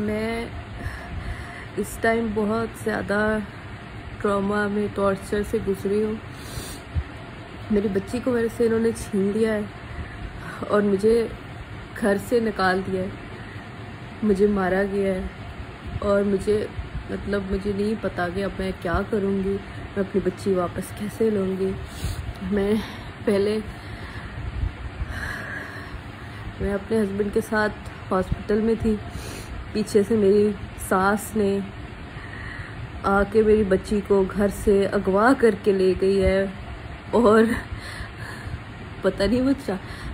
मैं इस टाइम बहुत ज़्यादा ट्रॉमा में, टॉर्चर से गुजरी हूँ। मेरी बच्ची को मेरे से इन्होंने छीन लिया है और मुझे घर से निकाल दिया है, मुझे मारा गया है और मुझे नहीं पता कि अब मैं क्या करूँगी, मैं अपनी बच्ची वापस कैसे लूँगी। मैं अपने हस्बैंड के साथ हॉस्पिटल में थी, पीछे से मेरी सास ने आके मेरी बच्ची को घर से अगवा करके ले गई है और पता नहीं वो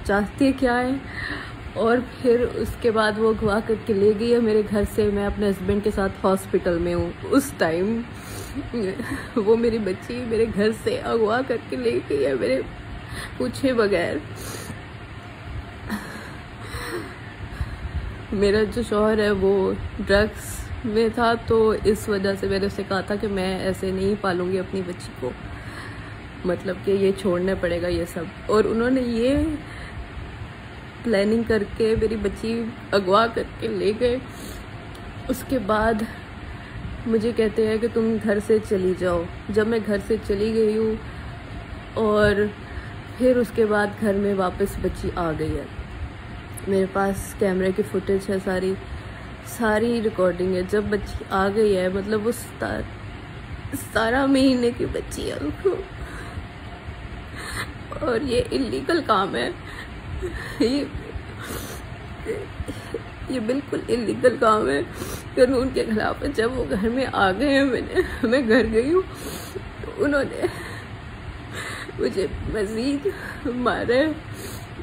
चाहती क्या है। और फिर उसके बाद वो अगवा करके ले गई है मेरे घर से। मैं अपने हस्बैंड के साथ हॉस्पिटल में हूँ। उस टाइम वो मेरी बच्ची मेरे घर से अगवा करके ले गई है मेरे पूछे बगैर। मेरा जो शौहर है वो ड्रग्स में था, तो इस वजह से मैंने उससे कहा था कि मैं ऐसे नहीं पालूंगी अपनी बच्ची को, मतलब कि ये छोड़ना पड़ेगा ये सब। और उन्होंने ये प्लानिंग करके मेरी बच्ची अगवा करके ले गए। उसके बाद मुझे कहते हैं कि तुम घर से चली जाओ। जब मैं घर से चली गई हूँ और फिर उसके बाद घर में वापस बच्ची आ गई है। मेरे पास कैमरे की फुटेज है, सारी रिकॉर्डिंग है। जब बच्ची आ गई है, मतलब वो 17 महीने की बच्ची है उसको, और ये इलीगल काम है, ये बिल्कुल इलीगल काम है, कानून के खिलाफ है। जब वो घर में आ गए हैं, मैं घर गई हूँ, तो उन्होंने मुझे मज़ीद मारा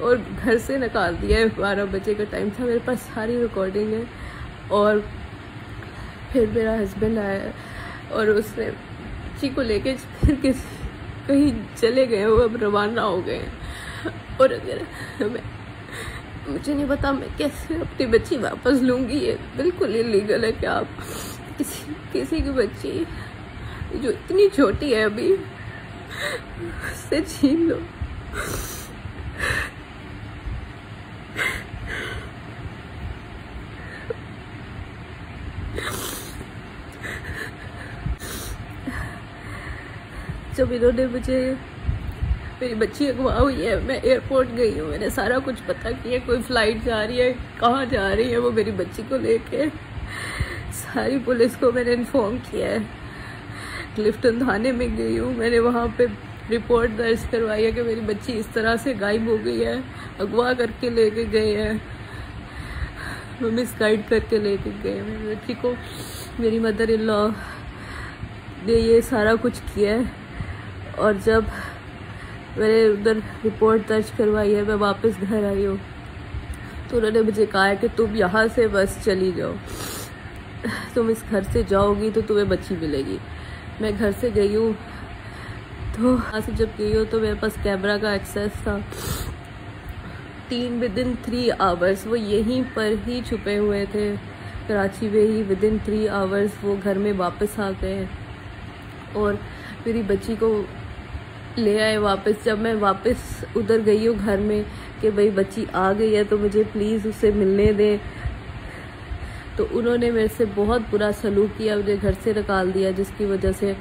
और घर से निकाल दिया है। 12 बजे का टाइम था, मेरे पास सारी रिकॉर्डिंग है। और फिर मेरा हस्बैंड आया और उसने बच्ची को लेके फिर कहीं चले गए, वो अब रवाना हो गए हैं। और अगर मुझे नहीं पता मैं कैसे अपनी बच्ची वापस लूँगी। ये बिल्कुल इलीगल है कि आप किसी की बच्ची जो इतनी छोटी है अभी उससे छीन लो। जब इन्होंने मेरी बच्ची अगवा हुई है, मैं एयरपोर्ट गई हूँ, मैंने सारा कुछ पता किया, कोई फ्लाइट जा रही है, कहाँ जा रही है वो मेरी बच्ची को लेके। सारी पुलिस को मैंने इन्फॉर्म किया है। क्लिफ्टन थाने में गई हूँ, मैंने वहाँ पे रिपोर्ट दर्ज करवाई है कि मेरी बच्ची इस तरह से गायब हो गई है, अगवा करके लेके गए हैं, मिसगाइड करके लेके गए हैं मेरी बच्ची को। मेरी मदर इन लॉ ने ये सारा कुछ किया है। और जब मैंने उधर रिपोर्ट दर्ज करवाई है, मैं वापस घर आई हूँ, तो उन्होंने मुझे कहा है कि तुम यहाँ से बस चली जाओ, तुम इस घर से जाओगी तो तुम्हें बच्ची मिलेगी। मैं घर से गई हूँ, तो वहाँ से जब गई हूँ तो मेरे पास कैमरा का एक्सेस था। विदिन 3 आवर्स वो यहीं पर ही छुपे हुए थे, कराची में ही। विदिन 3 आवर्स वो घर में वापस आ गए और मेरी बच्ची को ले आए वापस। जब मैं वापस उधर गई हूँ घर में कि भाई बच्ची आ गई है तो मुझे प्लीज़ उससे मिलने दें, तो उन्होंने मेरे से बहुत बुरा सलूक किया, मुझे घर से निकाल दिया, जिसकी वजह से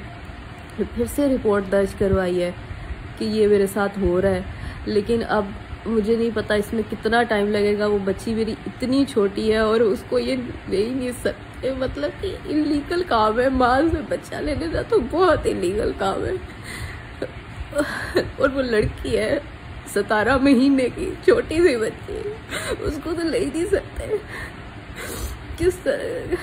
फिर से रिपोर्ट दर्ज करवाई है कि ये मेरे साथ हो रहा है। लेकिन अब मुझे नहीं पता इसमें कितना टाइम लगेगा। वो बच्ची मेरी इतनी छोटी है और उसको ये ले नहीं सकते, मतलब कि इलीगल काम है। माँ से बच्चा ले लेना तो बहुत इलीगल काम है। और वो लड़की है 17 महीने की, छोटी सी बच्ची, उसको तो ले ही नहीं सकते। किस तरह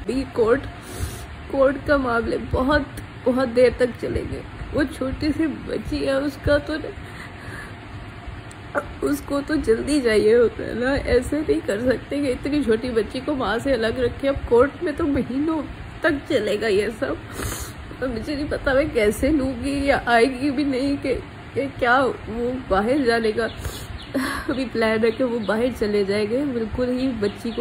भी कोर्ट का मामले बहुत देर तक चलेंगे। वो छोटी सी बच्ची है, उसको तो जल्दी चाहिए होता है ना। ऐसे नहीं कर सकते कि इतनी छोटी बच्ची को माँ से अलग रखे। अब कोर्ट में तो महीनों तक चलेगा ये सब। तो मुझे नहीं पता मैं कैसे लूँगी या आएगी भी नहीं कि क्या वो बाहर जाने का अभी प्लान है कि वो बाहर चले जाएंगे। बिल्कुल ही बच्ची को